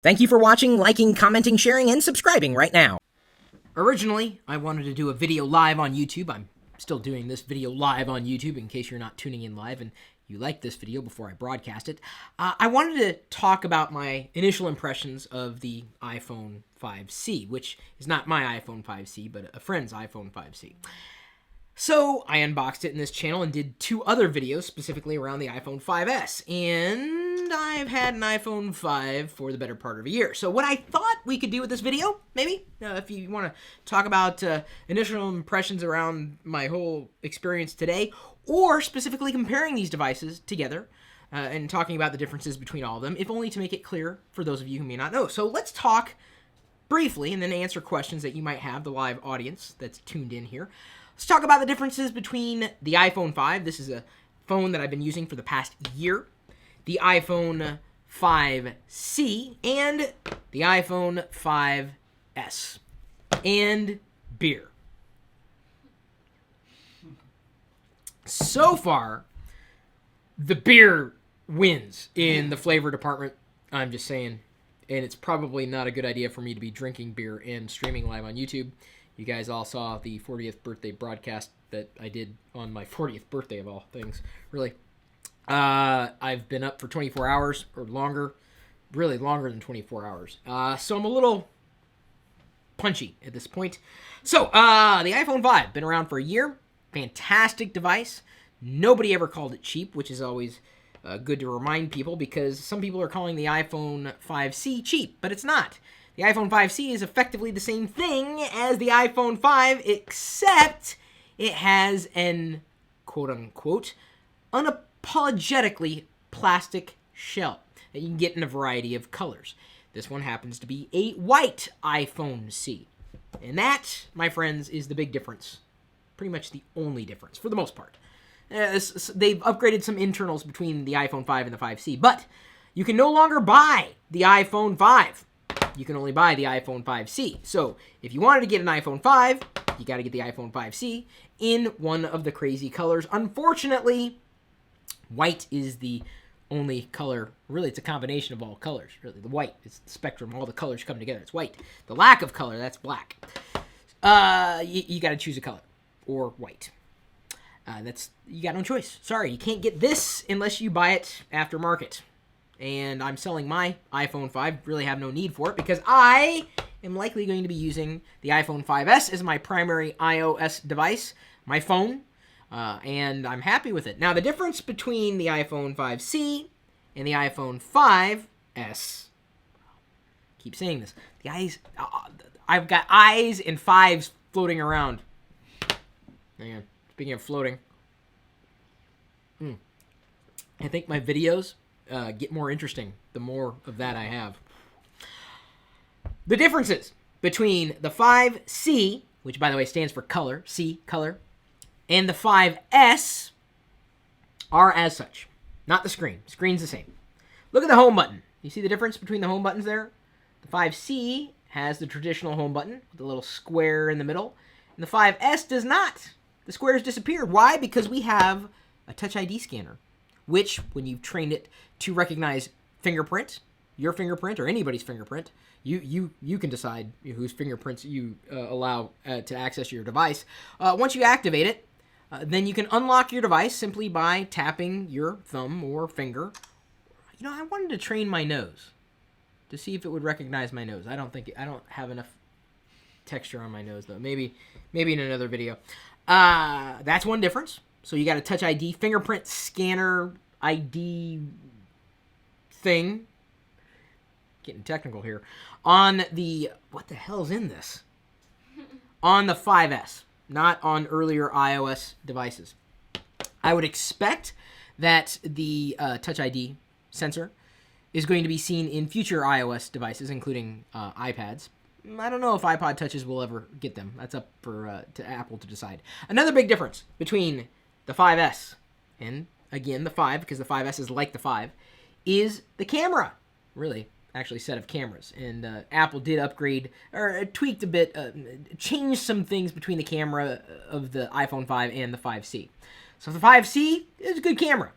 Thank you for watching, liking, commenting, sharing, and subscribing right now. Originally, I wanted to do a video live on YouTube. I'm still doing this video live on YouTube in case you're not tuning in live and you like this video before I broadcast it. I wanted to talk about my initial impressions of the iPhone 5C, which is not my iPhone 5C, but a friend's iPhone 5C. So I unboxed it in this channel and did two other videos specifically around the iPhone 5S, and I've had an iPhone 5 for the better part of a year. So what I thought we could do with this video, maybe, if you want to talk about initial impressions around my whole experience today, or specifically comparing these devices together and talking about the differences between all of them, if only to make it clear for those of you who may not know. So let's talk briefly and then answer questions that you might have, the live audience that's tuned in here. Let's talk about the differences between the iPhone 5. This is a phone that I've been using for the past year. The iPhone 5C and the iPhone 5S. And beer. So far, the beer wins in the flavor department. I'm just saying. And it's probably not a good idea for me to be drinking beer and streaming live on YouTube. You guys all saw the 40th birthday broadcast that I did on my 40th birthday of all things. Really. I've been up for 24 hours or longer. Really longer than 24 hours. So I'm a little punchy at this point. So, the iPhone 5. Been around for a year. Fantastic device. Nobody ever called it cheap, which is always good to remind people because some people are calling the iPhone 5C cheap, but it's not. The iPhone 5C is effectively the same thing as the iPhone 5, except it has an quote-unquote unapologetically plastic shell that you can get in a variety of colors. This one happens to be a white iPhone C. And that, my friends, is the big difference. Pretty much the only difference, for the most part. They've upgraded some internals between the iPhone 5 and the 5C, but you can no longer buy the iPhone 5. You can only buy the iPhone 5C. So, if you wanted to get an iPhone 5, you got to get the iPhone 5C in one of the crazy colors. Unfortunately, white is the only color. Really, it's a combination of all colors. Really, the white is the spectrum. All the colors come together. It's white. The lack of color, that's black. You got to choose a color. Or white. You got no choice. Sorry, you can't get this unless you buy it aftermarket. And I'm selling my iPhone 5, really have no need for it, because I am likely going to be using the iPhone 5S as my primary iOS device, my phone, and I'm happy with it. Now, the difference between the iPhone 5C and the iPhone 5S, keep saying this, the eyes, I've got eyes and fives floating around. Hang on, speaking of floating, I think my videos get more interesting the more of that I have. The differences between the 5C, which by the way stands for color, C, color, and the 5S are as such. Not the screen. Screen's the same. Look at the home button. You see the difference between the home buttons there? The 5C has the traditional home button with the little square in the middle, and the 5S does not. The squares disappeared. Why? Because we have a Touch ID scanner, which, when you've trained it to recognize fingerprint, your fingerprint or anybody's fingerprint, you can decide whose fingerprints you allow to access your device. Once you activate it, then you can unlock your device simply by tapping your thumb or finger. You know, I wanted to train my nose to see if it would recognize my nose. I don't have enough texture on my nose though. Maybe in another video. That's one difference. So you got a Touch ID fingerprint scanner ID thing. Getting technical here. On the, what the hell's in this? On the 5S, not on earlier iOS devices. I would expect that the Touch ID sensor is going to be seen in future iOS devices, including iPads. I don't know if iPod Touches will ever get them. That's up for to Apple to decide. Another big difference between the 5S and, again, the 5, because the 5S is like the 5, is the camera. Really, actually, set of cameras. And Apple did upgrade, or tweaked a bit, changed some things between the camera of the iPhone 5 and the 5C. So the 5C is a good camera.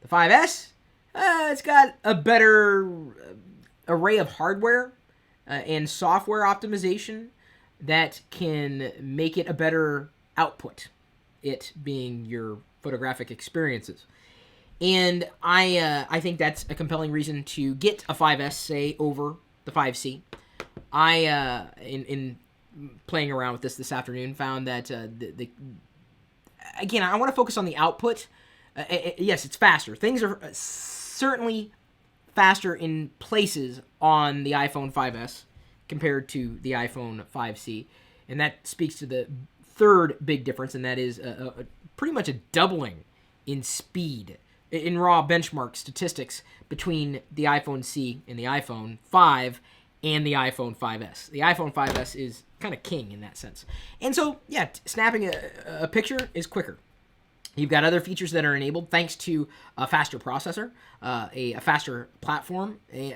The 5S, it's got a better array of hardware and software optimization that can make it a better output, it being your photographic experiences. And I think that's a compelling reason to get a 5S, say, over the 5C. In playing around with this afternoon, found that again, I want to focus on the output. Yes, it's faster. Things are certainly faster in places on the iPhone 5S compared to the iPhone 5C. And that speaks to the third big difference, and that is pretty much a doubling in speed, in raw benchmark statistics between the iPhone C and the iPhone 5 and the iPhone 5S. The iPhone 5S is kind of king in that sense. And so, yeah, snapping a picture is quicker. You've got other features that are enabled thanks to a faster processor, a faster platform. I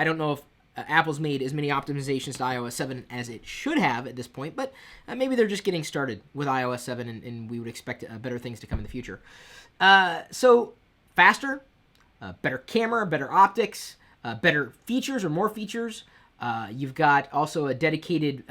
don't know if Apple's made as many optimizations to iOS 7 as it should have at this point, but maybe they're just getting started with iOS 7, and we would expect better things to come in the future. So, faster, better camera, better optics, better features or more features. You've got also a dedicated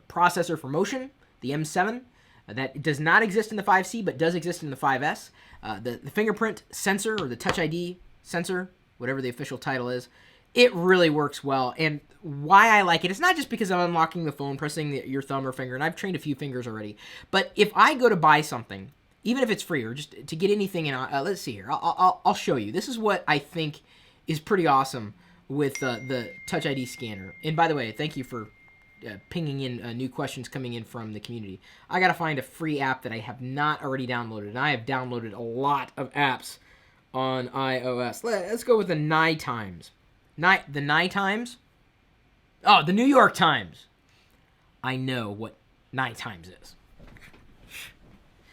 processor for motion, the M7. That does not exist in the 5C, but does exist in the 5S. The fingerprint sensor, or the Touch ID sensor, whatever the official title is, it really works well. And why I like it, it's not just because I'm unlocking the phone, pressing your thumb or finger, and I've trained a few fingers already. But if I go to buy something, even if it's free, or just to get anything in, let's see here, I'll show you. This is what I think is pretty awesome with the Touch ID scanner. And by the way, thank you for pinging in new questions coming in from the community. I gotta find a free app that I have not already downloaded, and I have downloaded a lot of apps on iOS. Let's go with the Nye Times. The Nye Times? Oh, the New York Times. I know what Nye Times is.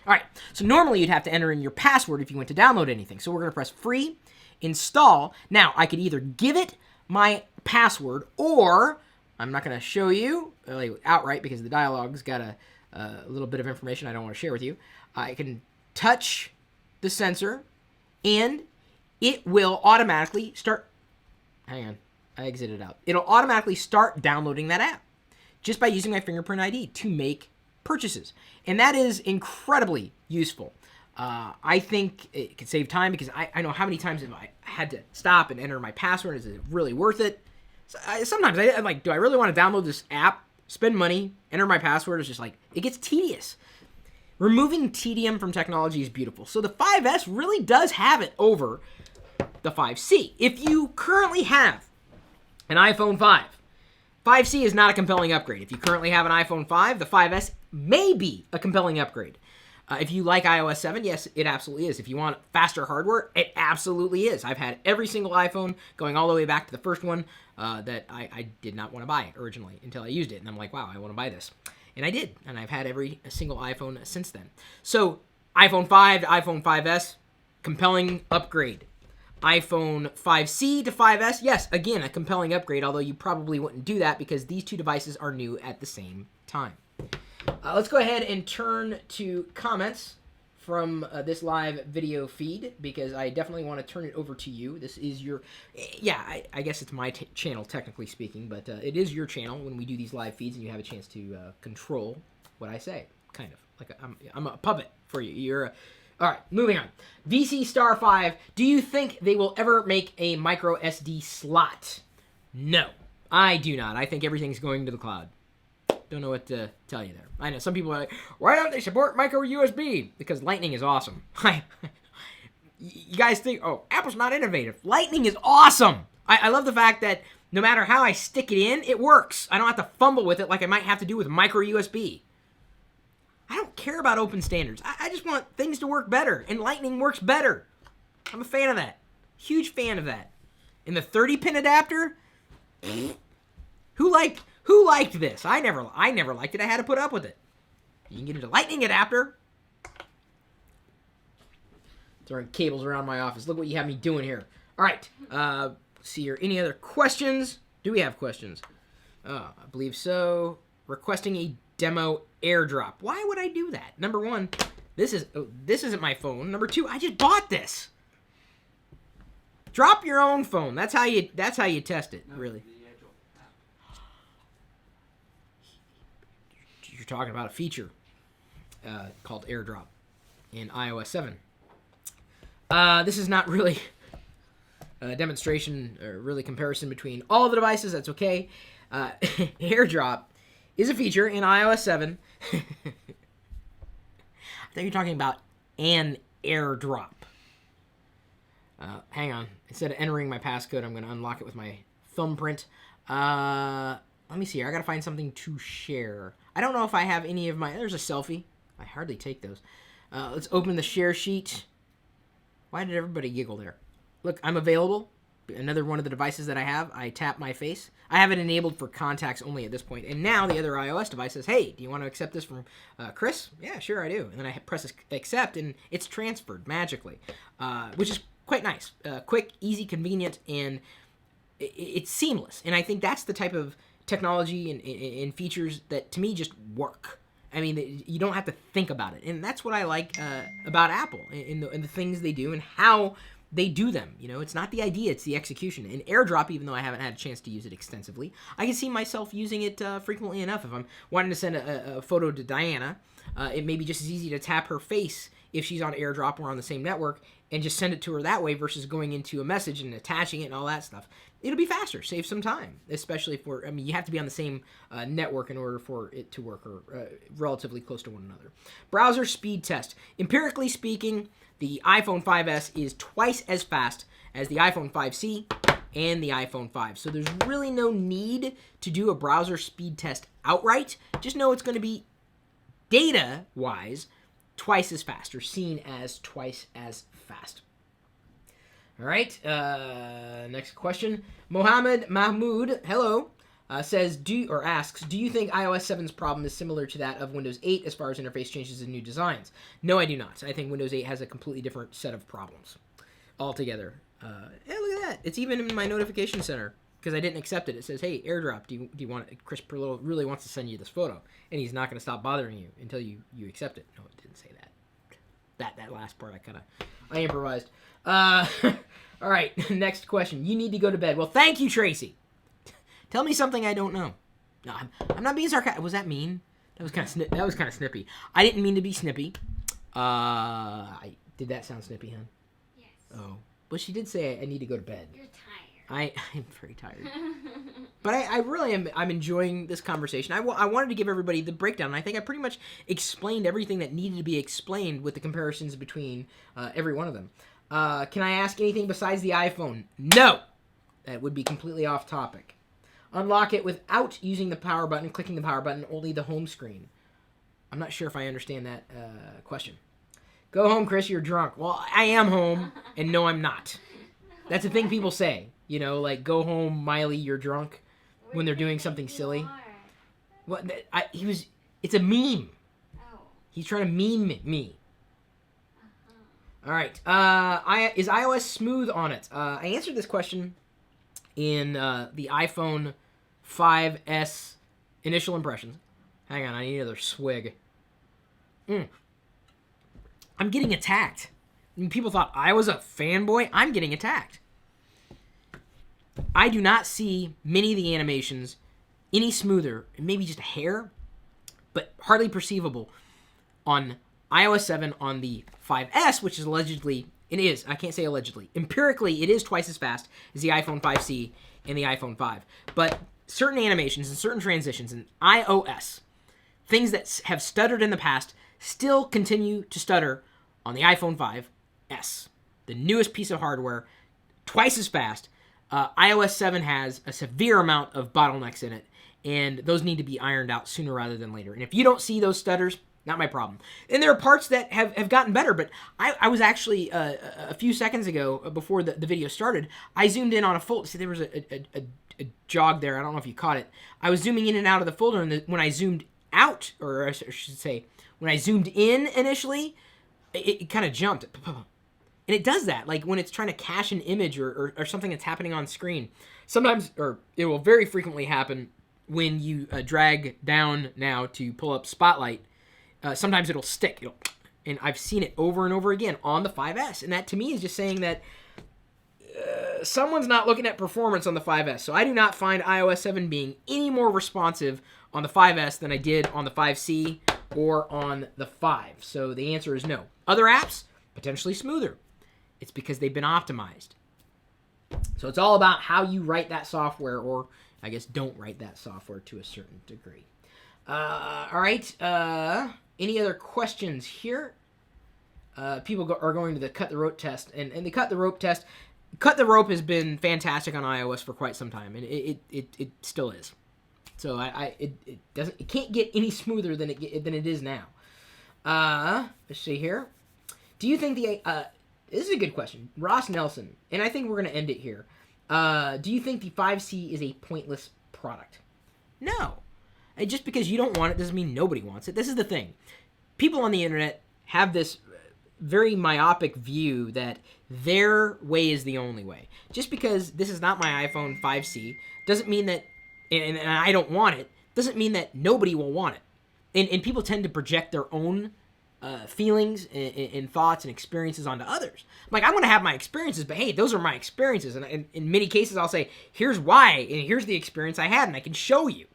All right, so normally you'd have to enter in your password if you went to download anything. So we're gonna press free, install. Now, I could either give it my password, or I'm not going to show you outright because the dialogue's got a little bit of information I don't want to share with you. I can touch the sensor, and it will automatically start... Hang on. I exited out. It'll automatically start downloading that app just by using my fingerprint ID to make purchases. And that is incredibly useful. I think it could save time because I know how many times have I had to stop and enter my password. Is it really worth it? Sometimes I'm like, do I really want to download this app, spend money, enter my password? It's just like, it gets tedious. Removing tedium from technology is beautiful. So the 5S really does have it over the 5C. If you currently have an iPhone 5, 5C is not a compelling upgrade. If you currently have an iPhone 5, the 5S may be a compelling upgrade. If you like iOS 7, yes, it absolutely is. If you want faster hardware, it absolutely is. I've had every single iPhone going all the way back to the first one that I did not want to buy it originally until I used it. And I'm like, wow, I want to buy this. And I did. And I've had every single iPhone since then. So iPhone 5 to iPhone 5S, compelling upgrade. iPhone 5C to 5S, yes, again, a compelling upgrade, although you probably wouldn't do that because these two devices are new at the same time. Let's go ahead and turn to comments from this live video feed because I definitely want to turn it over to you. This is your, I guess it's my channel technically speaking, but it is your channel when we do these live feeds and you have a chance to control what I say, kind of. Like I'm a puppet for you. All right, moving on. VC Star 5, do you think they will ever make a micro SD slot? No, I do not. I think everything's going to the cloud. Don't know what to tell you there. I know some people are like, why don't they support micro USB? Because Lightning is awesome. You guys think, oh, Apple's not innovative. Lightning is awesome. I love the fact that no matter how I stick it in, it works. I don't have to fumble with it like I might have to do with micro USB. I don't care about open standards. I just want things to work better, and Lightning works better. I'm a fan of that. Huge fan of that. And the 30-pin adapter, who liked this? I never liked it. I had to put up with it. You can get into Lightning adapter. Throwing cables around my office. Look what you have me doing here. All right. Let's see here. Any other questions? Do we have questions? I believe so. Requesting a demo AirDrop. Why would I do that? Number one, this isn't my phone. Number two, I just bought this. Drop your own phone. That's how you test it, really. You're talking about a feature called AirDrop in iOS 7. This is not really a demonstration or really comparison between all the devices. That's okay. AirDrop is a feature in iOS 7. I thought you were talking about an AirDrop. Hang on. Instead of entering my passcode, I'm going to unlock it with my thumbprint. Let me see here. I got to find something to share. I don't know if I have any of my... There's a selfie. I hardly take those. Let's open the share sheet. Why did everybody giggle there? Look, I'm available. Another one of the devices that I have. I tap my face. I have it enabled for contacts only at this point. And now the other iOS device says, hey, do you want to accept this from Chris? Yeah, sure I do. And then I press accept, and it's transferred magically, which is quite nice. Quick, easy, convenient, and it's seamless. And I think that's the type of technology and features that, to me, just work. I mean, you don't have to think about it. And that's what I like about Apple and the things they do and how they do them. You know, it's not the idea, it's the execution. And AirDrop, even though I haven't had a chance to use it extensively, I can see myself using it frequently enough. If I'm wanting to send a photo to Diana, it may be just as easy to tap her face if she's on AirDrop or on the same network and just send it to her that way versus going into a message and attaching it and all that stuff. It'll be faster, save some time, especially if you have to be on the same network in order for it to work, or relatively close to one another. Browser speed test. Empirically speaking, the iPhone 5S is twice as fast as the iPhone 5C and the iPhone 5. So there's really no need to do a browser speed test outright. Just know it's going to be, data-wise, twice as fast, or seen as twice as fast. All right, next question. Mohammed Mahmoud, hello, asks, do you think iOS 7's problem is similar to that of Windows 8 as far as interface changes and new designs? No, I do not. I think Windows 8 has a completely different set of problems altogether. Hey, look at that. It's even in my notification center because I didn't accept it. It says, hey, AirDrop, do you want it? Chris Pirillo really wants to send you this photo, and he's not going to stop bothering you until you accept it. No, it didn't say that. That last part I improvised. All right, next question. You need to go to bed. Well, thank you, Tracy. Tell me something I don't know. No, I'm not being sarcastic. Was that mean? That was kind of snippy. I didn't mean to be snippy. Did that sound snippy, hon? Yes. Oh, but she did say I need to go to bed. You're tired. I'm very tired. But I really am. I'm enjoying this conversation. I wanted to give everybody the breakdown. And I think I pretty much explained everything that needed to be explained with the comparisons between every one of them. Can I ask anything besides the iPhone? No! That would be completely off topic. Unlock it without using the power button, clicking the power button, only the home screen. I'm not sure if I understand that question. Go home, Chris, you're drunk. Well, I am home, and no, I'm not. That's a thing people say. You know, like, go home, Miley, you're drunk, when they're doing something silly. What? It's a meme. Oh. He's trying to meme me. All right. Is iOS smooth on it? I answered this question in the iPhone 5S initial impressions. Hang on, I need another swig. I'm getting attacked. People thought I was a fanboy. I'm getting attacked. I do not see many of the animations any smoother, maybe just a hair, but hardly perceivable on iOS 7 on the 5S, which is allegedly, I can't say allegedly, empirically it is twice as fast as the iPhone 5C and the iPhone 5. But certain animations and certain transitions in iOS, things that have stuttered in the past, still continue to stutter on the iPhone 5S. The newest piece of hardware, twice as fast. iOS 7 has a severe amount of bottlenecks in it, and those need to be ironed out sooner rather than later. And if you don't see those stutters, not my problem. And there are parts that have gotten better, but I was actually, a few seconds ago, before the video started, I zoomed in on a folder. See, there was a jog there. I don't know if you caught it. I was zooming in and out of the folder, and when I zoomed out, or I should say, when I zoomed in initially, it kind of jumped. And it does that, like when it's trying to cache an image or something that's happening on screen. Sometimes, or it will very frequently happen when you drag down now to pull up Spotlight. Sometimes it'll stick. And I've seen it over and over again on the 5S. And that, to me, is just saying that someone's not looking at performance on the 5S. So I do not find iOS 7 being any more responsive on the 5S than I did on the 5C or on the 5. So the answer is no. Other apps, potentially smoother. It's because they've been optimized. So it's all about how you write that software, or I guess don't write that software to a certain degree. All right. Any other questions here? People are going to the cut the rope test, and the cut the rope test. Cut the rope has been fantastic on iOS for quite some time, and it still is. So it can't get any smoother than it is now. Let's see here. Do you think this is a good question, Ross Nelson, and I think we're going to end it here. Do you think the 5C is a pointless product? No. And just because you don't want it doesn't mean nobody wants it. This is the thing. People on the internet have this very myopic view that their way is the only way. Just because this is not my iPhone 5C doesn't mean that, and I don't want it, doesn't mean that nobody will want it. And people tend to project their own feelings and thoughts and experiences onto others. Like, I want to have my experiences, but hey, those are my experiences. And in many cases, I'll say, here's why, and here's the experience I had, and I can show you.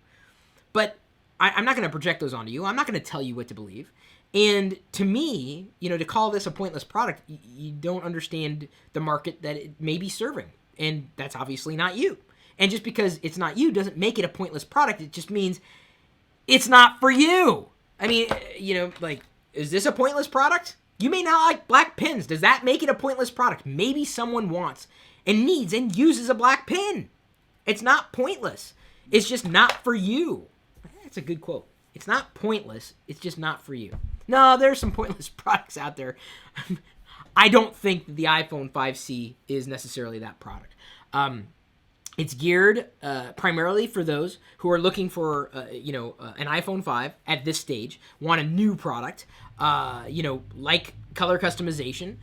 But I'm not going to project those onto you. I'm not going to tell you what to believe. And to me, to call this a pointless product, you don't understand the market that it may be serving. And that's obviously not you. And just because it's not you doesn't make it a pointless product. It just means it's not for you. I mean, is this a pointless product? You may not like black pens. Does that make it a pointless product? Maybe someone wants and needs and uses a black pen. It's not pointless. It's just not for you. That's a good quote. It's not pointless. It's just not for you. No, there's some pointless products out there. I don't think that the iPhone 5C is necessarily that product. It's geared primarily for those who are looking for, an iPhone 5 at this stage, want a new product, like color customization,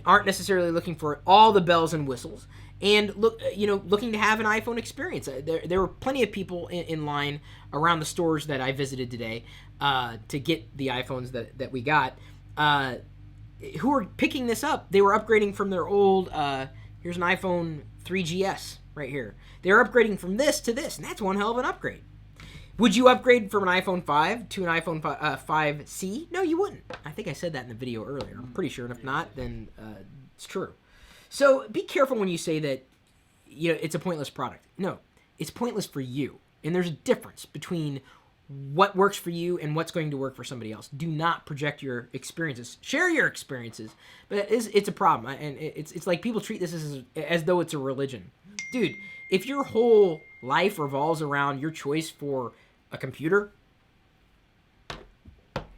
aren't necessarily looking for all the bells and whistles, and looking to have an iPhone experience. There were plenty of people in line around the stores that I visited today to get the iPhones that we got, who were picking this up. They were upgrading from their old, here's an iPhone 3GS right here. They're upgrading from this to this, and that's one hell of an upgrade. Would you upgrade from an iPhone 5 to an iPhone 5C? No, you wouldn't. I think I said that in the video earlier. I'm pretty sure, and if not, then it's true. So be careful when you say that it's a pointless product. No, it's pointless for you. And there's a difference between what works for you and what's going to work for somebody else. Do not project your experiences. Share your experiences, but it's a problem. And it's like people treat this as though it's a religion. Dude, if your whole life revolves around your choice for a computer,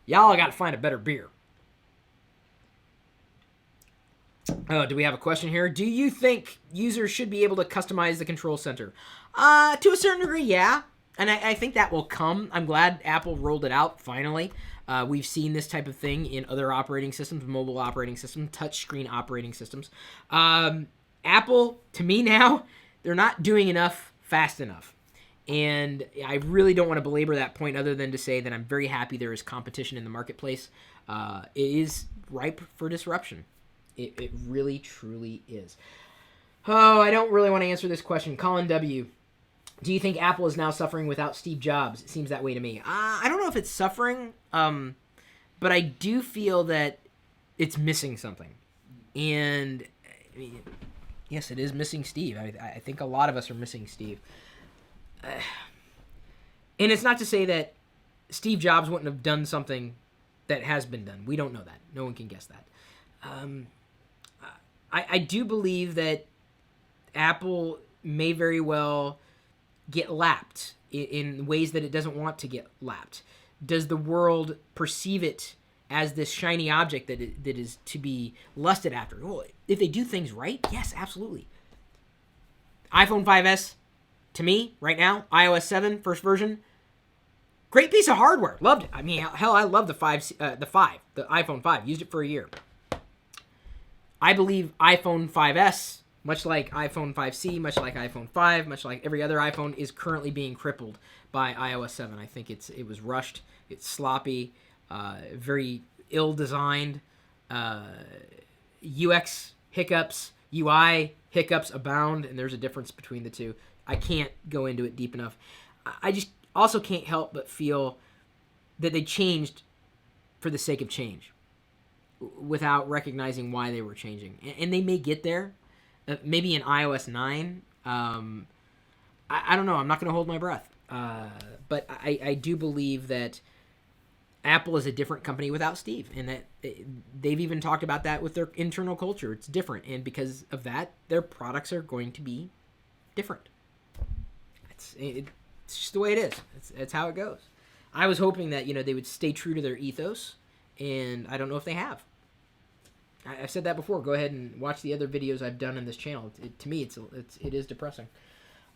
y'all got to find a better beer. Oh, do we have a question here? Do you think users should be able to customize the control center? To a certain degree, yeah. And I think that will come. I'm glad Apple rolled it out finally. We've seen this type of thing in other operating systems, mobile operating systems, touchscreen operating systems. Apple, to me now, they're not doing enough fast enough. And I really don't want to belabor that point other than to say that I'm very happy there is competition in the marketplace. It is ripe for disruption. It really, truly is. Oh, I don't really want to answer this question. Colin W. Do you think Apple is now suffering without Steve Jobs? It seems that way to me. I don't know if it's suffering, but I do feel that it's missing something. And, I mean, yes, it is missing Steve. I think a lot of us are missing Steve. And it's not to say that Steve Jobs wouldn't have done something that has been done. We don't know that. No one can guess that. I do believe that Apple may very well get lapped in ways that it doesn't want to get lapped. Does the world perceive it as this shiny object that is to be lusted after? Well, if they do things right, yes, absolutely. iPhone 5S, to me, right now, iOS 7, first version, great piece of hardware. Loved it. I mean, hell, I love the iPhone 5. Used it for a year. I believe iPhone 5S, much like iPhone 5C, much like iPhone 5, much like every other iPhone, is currently being crippled by iOS 7. I think it was rushed. It's sloppy, very ill-designed, UX hiccups, UI hiccups abound, and there's a difference between the two. I can't go into it deep enough. I just also can't help but feel that they changed for the sake of change without recognizing why they were changing. And they may get there, maybe in iOS 9. I don't know. I'm not going to hold my breath. But I do believe that Apple is a different company without Steve, and that they've even talked about that with their internal culture. It's different, and because of that, their products are going to be different. It's just the way it is. It's how it goes. I was hoping that they would stay true to their ethos, and I don't know if they have. I've said that before. Go ahead and watch the other videos I've done on this channel. To me, it is depressing.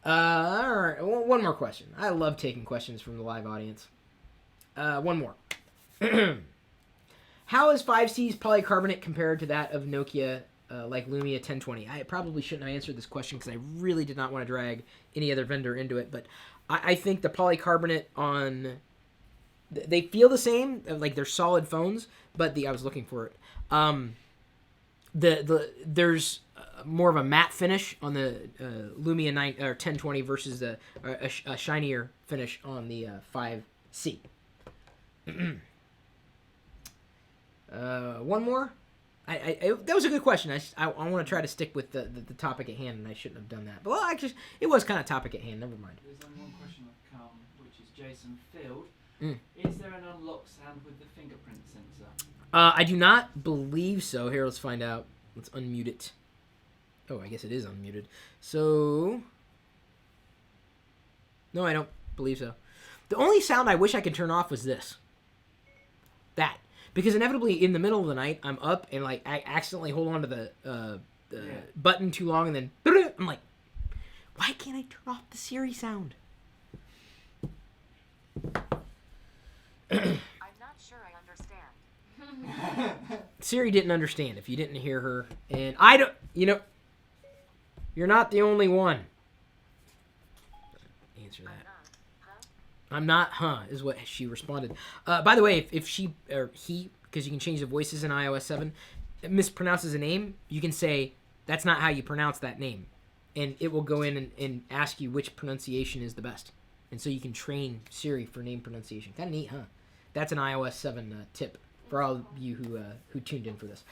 All right, one more question. I love taking questions from the live audience. One more. How is 5C's polycarbonate compared to that of Nokia, like Lumia 1020? I probably shouldn't have answered this question because I really did not want to drag any other vendor into it, but I think the polycarbonate on... They feel the same, like they're solid phones, but I was looking for it. There's more of a matte finish on the Lumia 9 or 1020 versus a shinier finish on the 5C. One more. That was a good question. I want to try to stick with the topic at hand, and I shouldn't have done that. But well, actually, it was kind of topic at hand. Never mind. There's only one question that's come, which is Jason Field. Is there an unlock sound with the fingerprint sensor? I do not believe so. Here, let's find out. Let's unmute it. Oh, I guess it is unmuted. So, no, I don't believe so. The only sound I wish I could turn off was this. That. Because inevitably, in the middle of the night, I'm up and I accidentally hold on to the button too long, and then I'm like, why can't I turn off the Siri sound? I'm not sure I understand. Siri didn't understand if you didn't hear her. And I don't, you're not the only one. Answer that. I'm not, is what she responded. By the way, if she, or he, because you can change the voices in iOS 7, mispronounces a name, you can say, that's not how you pronounce that name. And it will go in and ask you which pronunciation is the best. And so you can train Siri for name pronunciation. Kind of neat, huh? That's an iOS 7 tip for all of you who tuned in for this.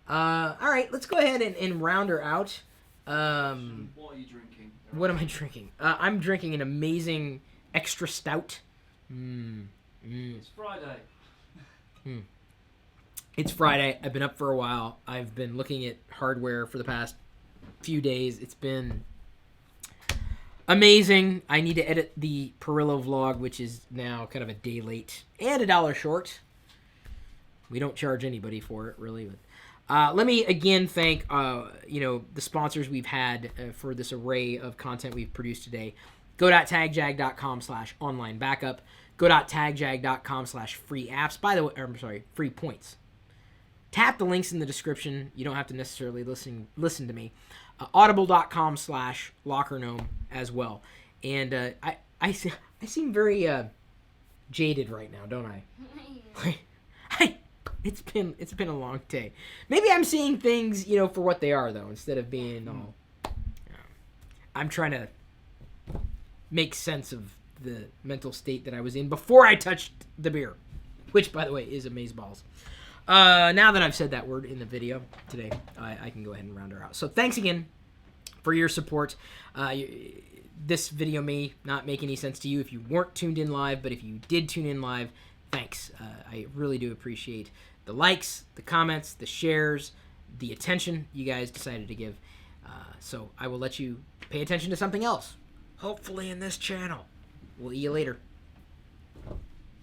All right, let's go ahead and round her out. What are you drinking? What am I drinking? I'm drinking an amazing extra stout. It's Friday. It's Friday. I've been up for a while. I've been looking at hardware for the past few days. It's been amazing. I need to edit the Pirillo vlog, which is now kind of a day late and $1 short. We don't charge anybody for it, really. But let me again thank the sponsors we've had for this array of content we've produced today. Go.tagjag.com/online backup. Go.tagjag.com/free apps. By the way, free points. Tap the links in the description. You don't have to necessarily listen to me. Audible.com/LockerGnome as well. And I seem very jaded right now, don't I? It's been a long day. Maybe I'm seeing things for what they are though, instead of being all. I'm trying to make sense of the mental state that I was in before I touched the beer, which by the way is amazeballs. Now that I've said that word in the video today, I can go ahead and round her out. So thanks again for your support. This video may not make any sense to you if you weren't tuned in live, but if you did tune in live, thanks. I really do appreciate the likes, the comments, the shares, the attention you guys decided to give. So I will let you pay attention to something else, hopefully in this channel. We'll see you later.